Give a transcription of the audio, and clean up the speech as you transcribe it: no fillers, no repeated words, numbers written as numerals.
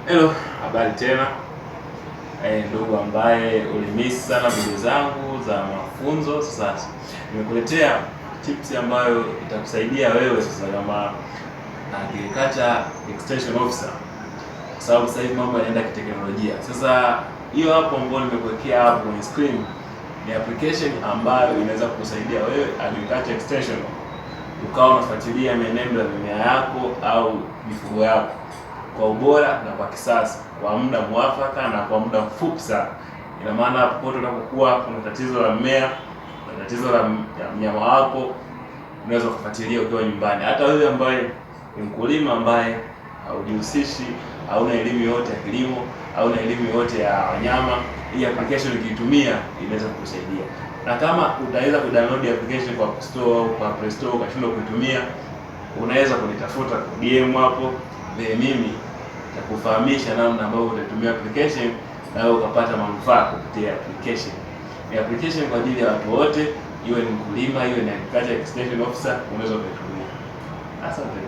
Hello, habari tena. Ndugu ambaye ulimiss sana video zangu za mafunzo, sasa nimekuletea tips ambayo itakusaidia wewe sasa kama agriculture extension officer, kwa sababu sasa hivi mambo yanaenda kiteknolojia. Sasa hiyo hapo ambayo nimekuwekea hapo kwenye screen ni application ambayo inaweza kukusaidia wewe agriculture extension ukawa unafuatilia mienendo ya mimea yako au mifugo yako kwa ubora na kwa kisasa, kwa muda mwafaka na kwa muda mfupi sana. Ina maana popote unapokuwa kuna tatizo la mmea na tatizo la mnyama wako, unaweza kufuatilia ukiwa nyumbani. Hata wewe ambaye ni mkulima ambaye haujihusishi, hauna elimu yote ya kilimo, hauna elimu yote ya wanyama, hii application ukiitumia inaweza kukusaidia. Na kama utaweza kudownload application kwa App Store au kwa Play Store ukashindwa kuitumia, unaweza kunitafuta kwa DM hapo, mimi nitakufahamisha namna ambayo utatumia application na wewe ukapata manufaa kupitia application. Ni application kwa ajili ya watu wote, iwe ni mkulima, iwe ni agriculture extension officer, unaweza kuitumia. Asante.